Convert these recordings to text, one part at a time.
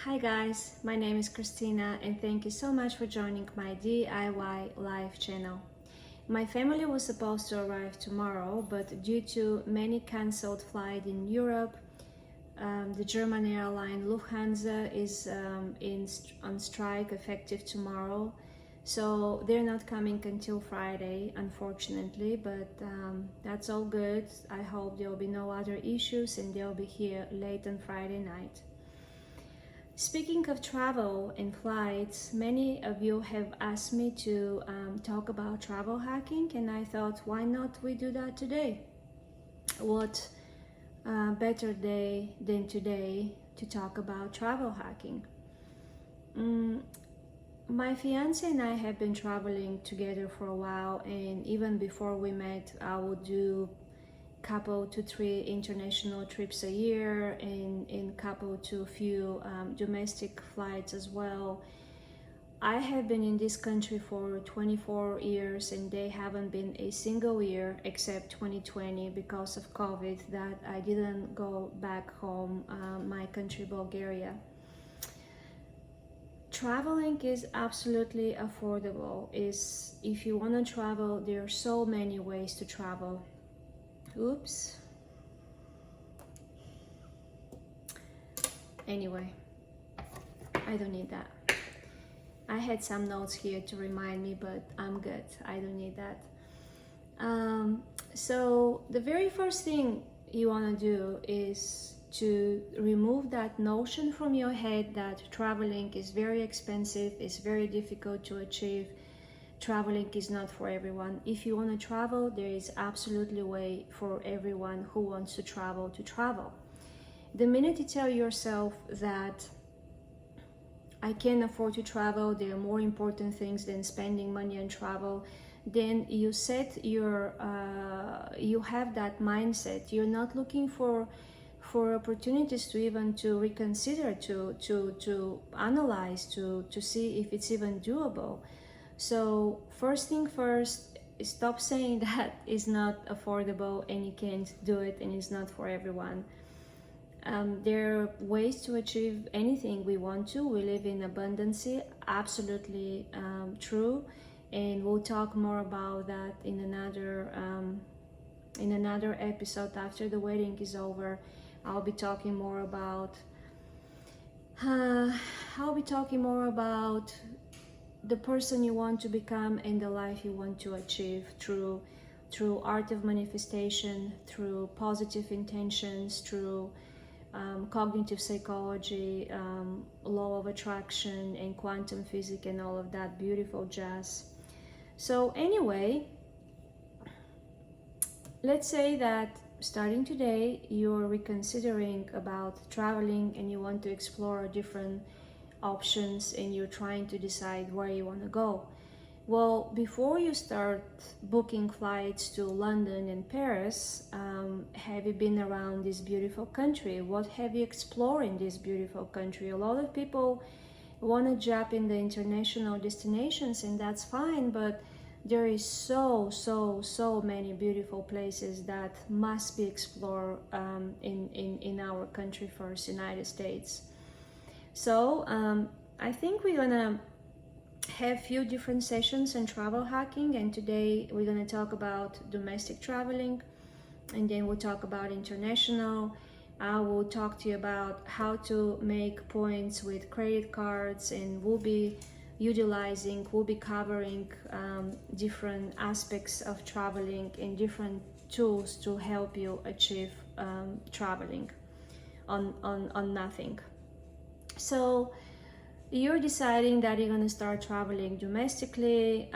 Hi guys, my name is Christina and thank you so much for joining my DIY live channel. My family was supposed to arrive tomorrow, but due to many cancelled flights in Europe, the German airline Lufthansa is on strike effective tomorrow. So they're not coming until Friday, unfortunately, but that's all good. I hope there will be no other issues and they'll be here late on Friday night. Speaking of travel and flights, many of you have asked me to talk about travel hacking, and I thought, why not we do that today? What better day than today to talk about travel hacking? My fiance and I have been traveling together for a while, and even before we met, I would do couple to 3 international trips a year and couple to few domestic flights as well. I have been in this country for 24 years and they haven't been a single year except 2020 because of COVID that I didn't go back home, my country Bulgaria. Traveling is absolutely affordable. If you want to travel, there are so many ways to travel. Oops. Anyway, I don't need that. I had some notes here to remind me, but I'm good. I don't need that. So the very first thing you want to do is to remove that notion from your head that traveling is very expensive, is very difficult to achieve. Traveling is not for everyone. If you want to travel, there is absolutely a way for everyone who wants to travel to travel. The minute you tell yourself that I can't afford to travel, there are more important things than spending money on travel, then you set your you have that mindset. You're not looking for opportunities to even to reconsider, to analyze, to see if it's even doable. So first thing first, stop saying that it's not affordable and you can't do it and it's not for everyone. There are ways to achieve anything we want to. We live in abundance, absolutely true, and we'll talk more about that in another episode after the wedding is over. I'll be talking more about the person you want to become and the life you want to achieve through art of manifestation, through positive intentions, through cognitive psychology, law of attraction and quantum physics and all of that beautiful jazz. So anyway, let's say that starting today you're reconsidering about traveling and you want to explore different options and you're trying to decide where you want to go. Well, before you start booking flights to London and Paris, have you been around this beautiful country? What have you explored in this beautiful country? A lot of people want to jump in the international destinations, and that's fine, but there is so many beautiful places that must be explored in our country first, United States. So I think we're gonna have few different sessions on travel hacking, and today we're gonna talk about domestic traveling, and then we'll talk about international. I will talk to you about how to make points with credit cards, and we'll be covering different aspects of traveling and different tools to help you achieve traveling on nothing. So you're deciding that you're going to start traveling domestically.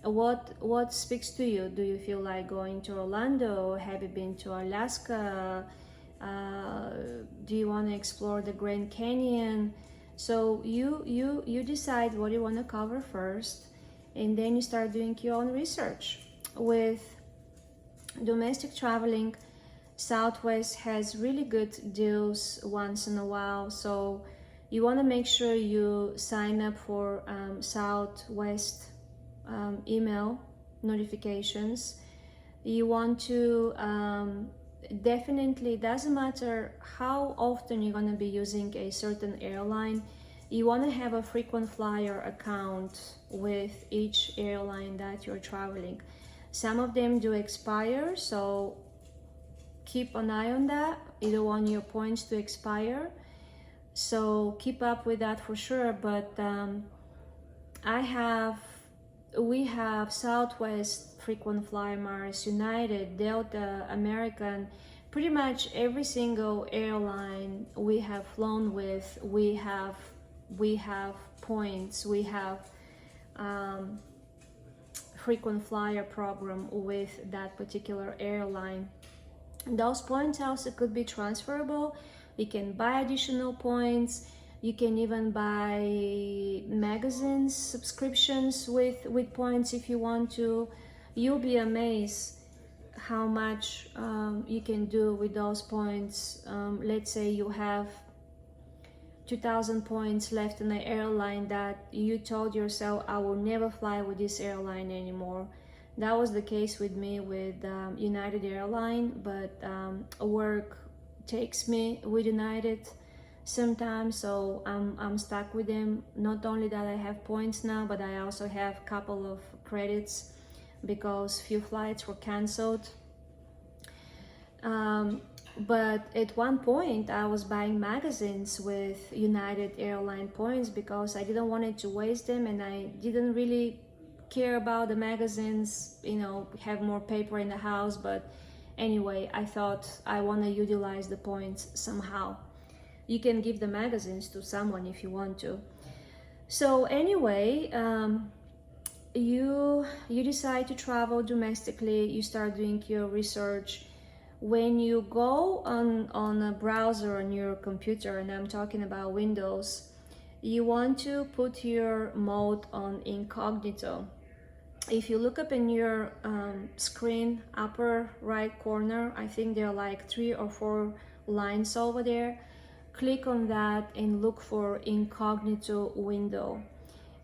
What speaks to you? Do you feel like going to Orlando? Have you been to Alaska? Do you want to explore the Grand Canyon? So you decide what you want to cover first, and then you start doing your own research. With domestic traveling, Southwest has really good deals once in a while, so you want to make sure you sign up for Southwest email notifications. You want to definitely, it doesn't matter how often you're going to be using a certain airline, you want to have a frequent flyer account with each airline that you're traveling. Some of them do expire, so keep an eye on that. You don't want your points to expire, so keep up with that for sure. But we have Southwest frequent flyer miles, United, Delta, American, pretty much every single airline we have flown with, we have points, we have frequent flyer program with that particular airline. Those points also could be transferable. You can buy additional points. You can even buy magazines subscriptions with points if you want to. You'll be amazed how much you can do with those points. Let's say you have 2,000 points left in the airline that you told yourself, I will never fly with this airline anymore. That was the case with me with United Airline, but work takes me with United sometimes, so I'm stuck with them. Not only that I have points now, but I also have a couple of credits because few flights were canceled. But at one point I was buying magazines with United Airline points because I didn't want it to waste them, and I didn't really care about the magazines, you know, have more paper in the house. But anyway, I thought I want to utilize the points somehow. You can give the magazines to someone if you want to. So anyway, you decide to travel domestically. You start doing your research. When you go on a browser on your computer, and I'm talking about Windows, you want to put your mode on incognito. If you look up in your screen upper right corner, I think there are like 3 or 4 lines over there. Click on that and look for incognito window.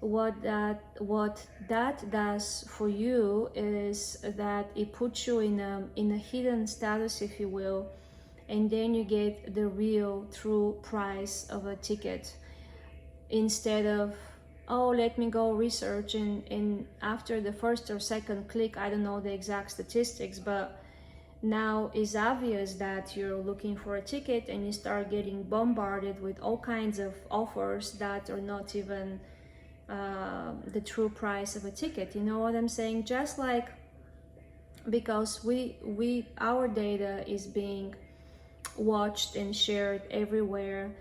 What that does for you is that it puts you in a hidden status, if you will, and then you get the real true price of a ticket, instead of, oh, let me go research, and after the first or second click, I don't know the exact statistics, but now it's obvious that you're looking for a ticket and you start getting bombarded with all kinds of offers that are not even the true price of a ticket. You know what I'm saying? Just like, because our data is being watched and shared everywhere.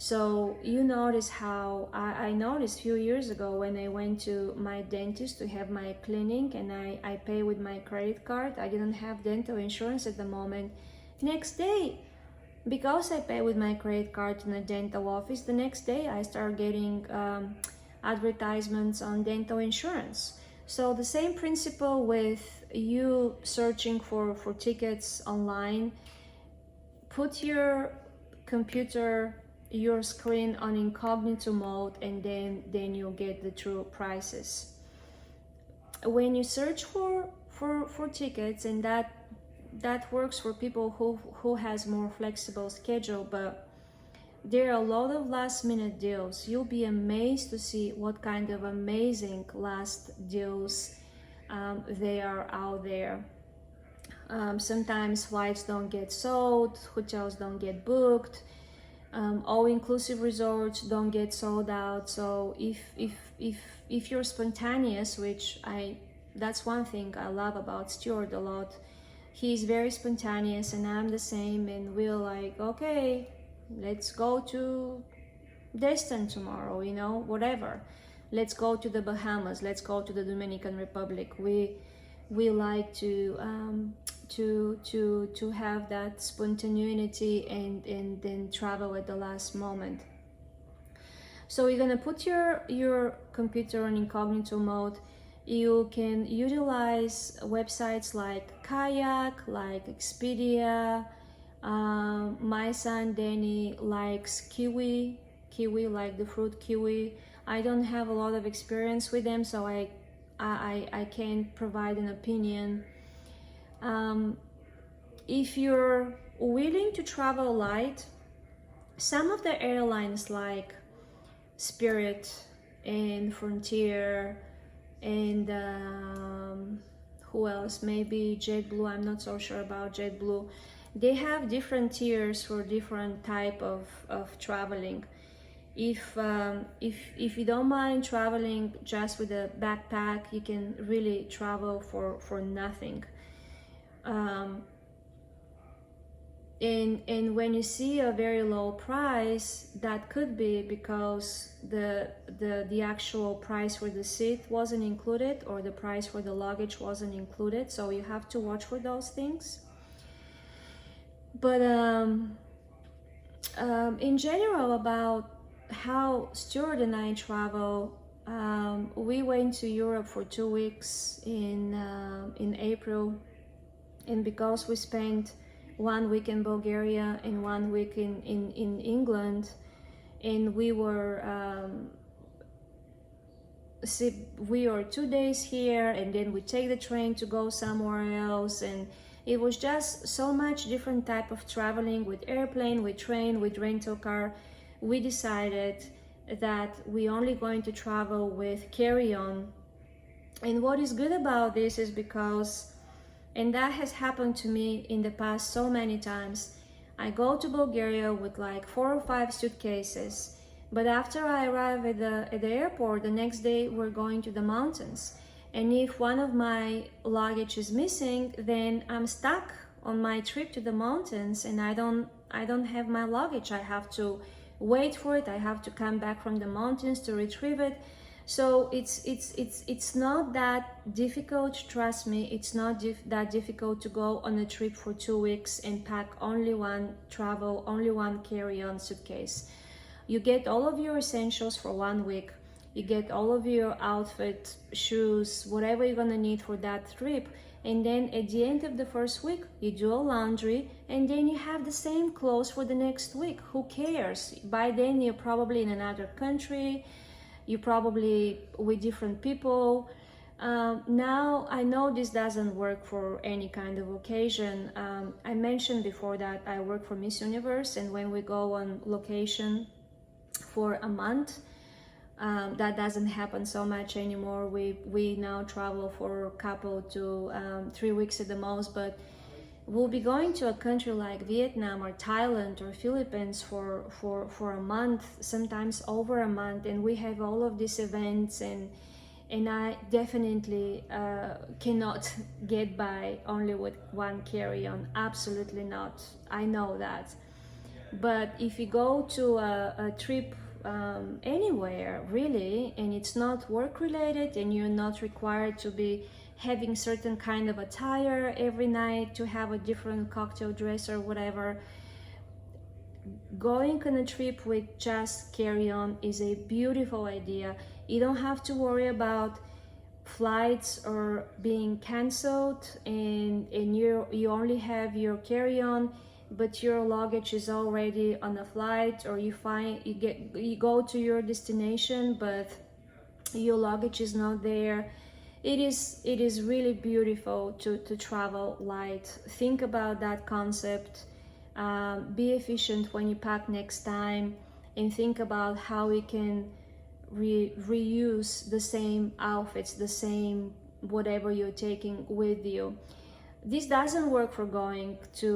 So you notice how I noticed a few years ago when I went to my dentist to have my cleaning, and I pay with my credit card. I didn't have dental insurance at the moment. Next day, because I pay with my credit card in a dental office, the next day I start getting advertisements on dental insurance. So the same principle with you searching for tickets online. Put your computer, your screen on incognito mode, and then you'll get the true prices. When you search for tickets, and that works for people who has more flexible schedule, but there are a lot of last minute deals. You'll be amazed to see what kind of amazing last deals they are out there. Sometimes flights don't get sold, hotels don't get booked, all-inclusive resorts don't get sold out. So if you're spontaneous, which that's one thing I love about Stuart a lot. He's very spontaneous, and I'm the same, and we're like, okay, let's go to Destin tomorrow, you know, whatever. Let's go to the Bahamas, let's go to the Dominican Republic. We like to have that spontaneity and then travel at the last moment. So you're gonna put your computer on incognito mode. You can utilize websites like Kayak, like Expedia. My son Danny likes Kiwi, like the fruit kiwi. I don't have a lot of experience with them, so I can't provide an opinion. if you're willing to travel light, some of the airlines like Spirit and Frontier and who else, maybe JetBlue, I'm not so sure about JetBlue, they have different tiers for different type of traveling. If you don't mind traveling just with a backpack, you can really travel for nothing. And when you see a very low price, that could be because the actual price for the seat wasn't included, or the price for the luggage wasn't included, so you have to watch for those things. But in general, about how Stuart and I travel, we went to Europe for 2 weeks in April, and because we spent 1 week in Bulgaria and 1 week in England, and we were 2 days here, and then we take the train to go somewhere else, and it was just so much different type of traveling, with airplane, with train, with rental car. We decided that we only going to travel with carry-on. And what is good about this is because, and that has happened to me in the past so many times, I go to Bulgaria with like 4 or 5 suitcases, but after I arrive at the airport, the next day we're going to the mountains. And if one of my luggage is missing, then I'm stuck on my trip to the mountains, and I don't have my luggage. I have to wait for it. I have to come back from the mountains to retrieve it. So it's not that difficult, trust me. It's not that difficult to go on a trip for 2 weeks and pack only one carry-on suitcase. You get all of your essentials for 1 week. You get all of your outfit, shoes, whatever you're gonna need for that trip. And then at the end of the first week, you do a laundry, and then you have the same clothes for the next week. Who cares? By then you're probably in another country, you're probably with different people. Now I know this doesn't work for any kind of occasion. I mentioned before that I work for Miss Universe, and when we go on location for a month, that doesn't happen so much anymore. We now travel for a couple to 3 weeks at the most, but we'll be going to a country like Vietnam or Thailand or Philippines for a month, sometimes over a month, and we have all of these events, and I definitely cannot get by only with one carry-on. Absolutely not. I know that. But if you go to a trip anywhere really, and it's not work related, and you're not required to be having certain kind of attire every night, to have a different cocktail dress or whatever, going on a trip with just carry-on is a beautiful idea. You don't have to worry about flights or being canceled, and you only have your carry-on, but your luggage is already on a flight, or you go to your destination but your luggage is not there. It is really beautiful to travel light. Think about that concept. Be efficient when you pack next time, and think about how we can reuse the same outfits, the same whatever you're taking with you. This doesn't work for going to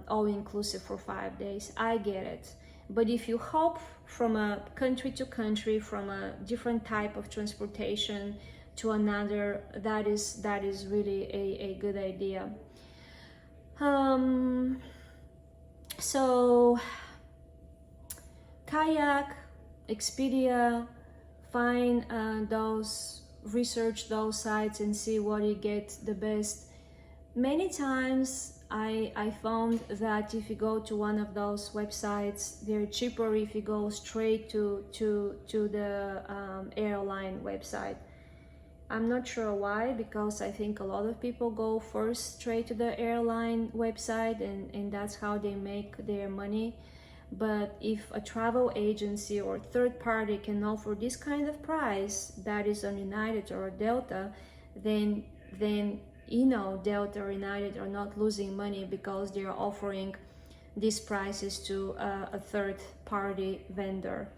all-inclusive for 5 days. I get it. But if you hop from a country to country, from a different type of transportation to another, that is really a good idea. So Kayak, Expedia, find research those sites and see what you get the best. Many times I found that if you go to one of those websites, they're cheaper if you go straight to the airline website. I'm not sure why, because I think a lot of people go first straight to the airline website, and that's how they make their money. But if a travel agency or third party can offer this kind of price, that is on United or Delta, then Delta or United are not losing money because they're offering these prices to a third party vendor.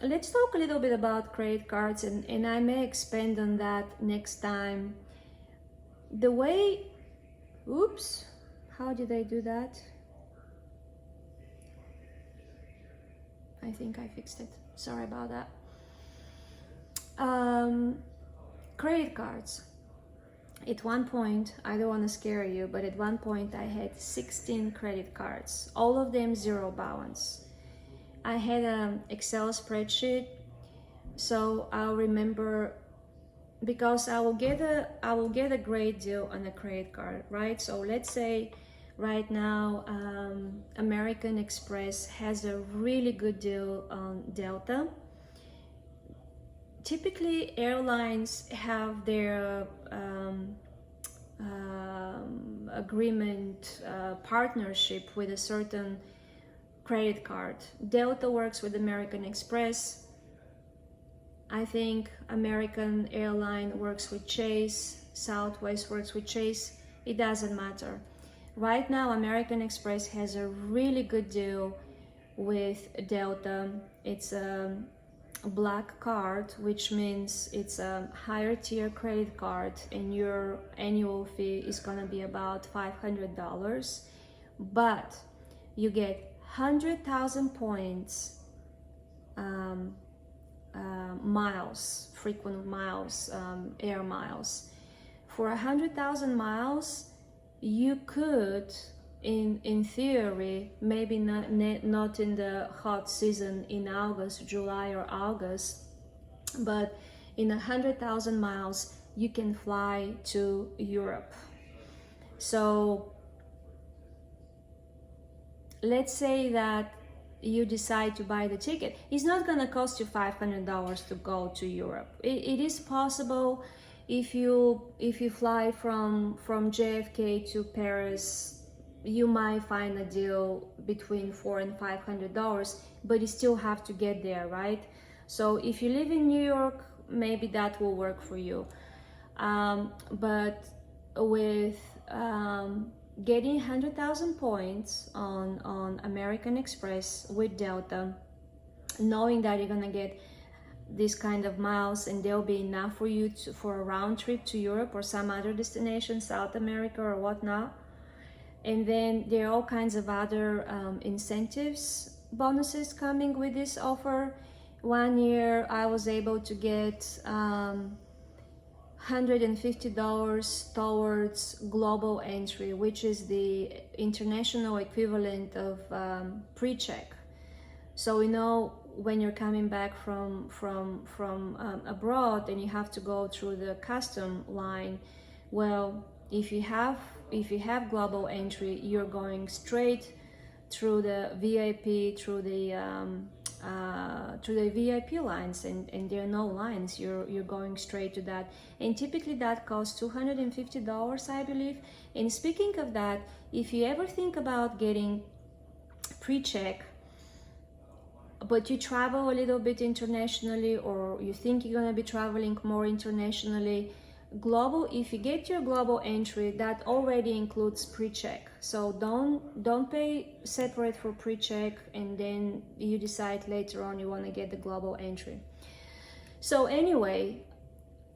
Let's talk a little bit about credit cards, and I may expand on that next time. The way, oops, how did I do that? I think I fixed it. Sorry about that. Credit cards. At one point, I don't want to scare you, but at one point I had 16 credit cards, all of them zero balance. I had an Excel spreadsheet, so I'll remember, because I will get a great deal on a credit card, right? So let's say right now American Express has a really good deal on Delta. Typically airlines have their agreement, partnership with a certain credit card. Delta works with American Express. I think American Airline works with Chase, Southwest works with Chase. It doesn't matter. Right now American Express has a really good deal with Delta. It's a black card, which means it's a higher tier credit card, and your annual fee is gonna be about $500, but you get 100,000 points, miles, frequent miles, air miles. For 100,000 miles, you could, in theory, maybe not in the hot season in August, July or August, but in 100,000 miles, you can fly to Europe. So let's say that you decide to buy the ticket. It's not going to cost you $500 to go to Europe. It is possible if you fly from JFK to Paris. You might find a deal between $400 and $500, but you still have to get there, right? So if you live in New York, maybe that will work for you. But with getting 100,000 points on American Express with Delta, knowing that you're gonna get this kind of miles and they'll be enough for you for a round trip to Europe or some other destination, South America or whatnot. And then there are all kinds of other incentives, bonuses coming with this offer. One year I was able to get $150 towards global entry, which is the international equivalent of pre-check. So when you're coming back from abroad and you have to go through the custom line, well, if you have global entry, you're going straight through the VIP, through the VIP lines, and there are no lines. You're going straight to that, and typically that costs $250, I believe. And speaking of that, if you ever think about getting pre-check, but you travel a little bit internationally, or you think you're gonna be traveling more internationally, if you get your global entry, that already includes pre-check. So don't pay separate for pre-check and then you decide later on you want to get the global entry. So anyway,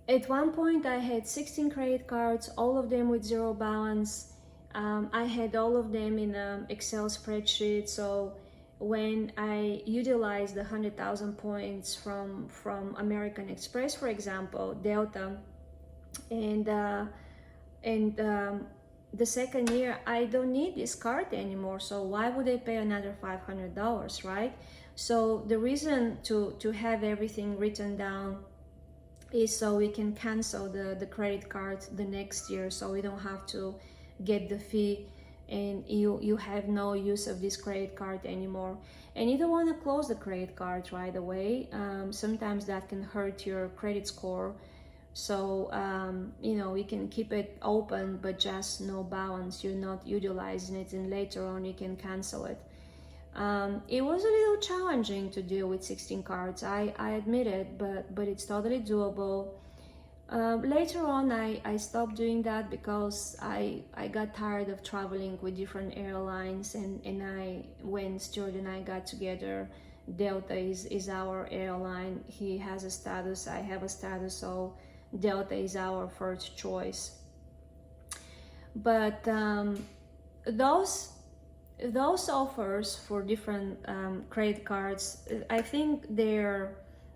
at one point I had 16 credit cards, all of them with zero balance. I had all of them in an Excel spreadsheet. So when I utilized the 100,000 points from American Express, for example, Delta, and the second year I don't need this card anymore, so why would I pay another $500, right? So the reason to have everything written down is so we can cancel the credit card the next year, so we don't have to get the fee and you have no use of this credit card anymore. And you don't want to close the credit card right away. Sometimes that can hurt your credit score. So we can keep it open but just no balance, you're not utilizing it, and later on you can cancel it. It was a little challenging to deal with 16 cards, I admit it, but it's totally doable. Later on, I stopped doing that because I got tired of traveling with different airlines, and when Stuart and I got together, Delta is our airline. He has a status, I have a status, so Delta is our first choice. But those offers for different credit cards, I think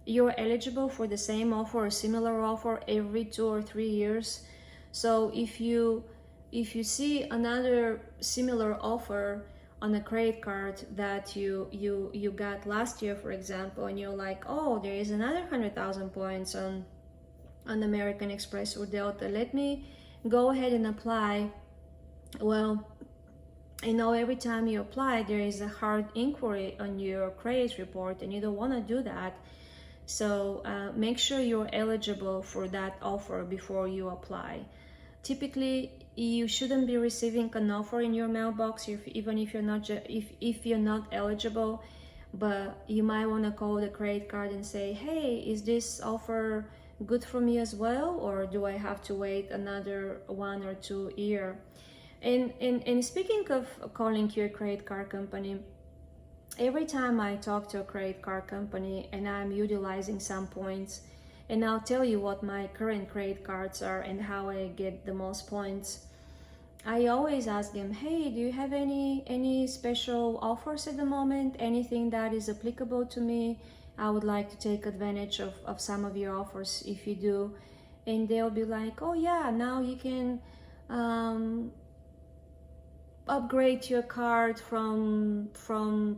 you're eligible for the same offer or similar offer every 2 or 3 years. So if you see another similar offer on a credit card that you got last year, for example, and you're like, oh, there is another 100,000 points on American Express or Delta, let me go ahead and apply. Well, every time you apply, there is a hard inquiry on your credit report, and you don't want to do that. So make sure you're eligible for that offer before you apply. Typically, you shouldn't be receiving an offer in your mailbox even if you're not eligible. But you might want to call the credit card and say, hey, is this offer good for me as well, or do I have to wait another 1 or 2 years? And speaking of calling your credit card company, every time I talk to a credit card company and I'm utilizing some points, and I'll tell you what my current credit cards are and how I get the most points, I always ask them, hey, do you have any special offers at the moment? Anything that is applicable to me? I would like to take advantage of some of your offers if you do. And they'll be like, oh yeah, now you can upgrade your card from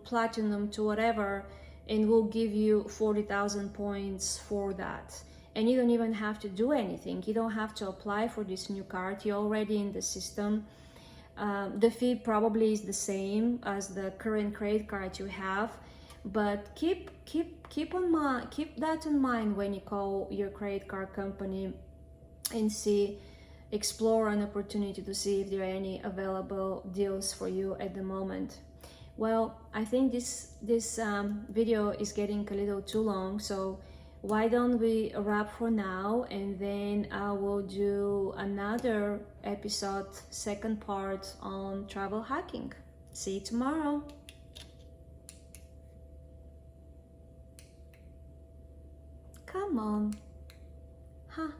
platinum to whatever, and we'll give you 40,000 points for that. And you don't even have to do anything. You don't have to apply for this new card. You're already in the system. The fee probably is the same as the current credit card you have, but keep that in mind when you call your credit card company and explore an opportunity to see if there are any available deals for you at the moment. Well, I think this video is getting a little too long, so why don't we wrap for now, and then I will do another episode, second part on travel hacking. See you tomorrow. Come on. Huh.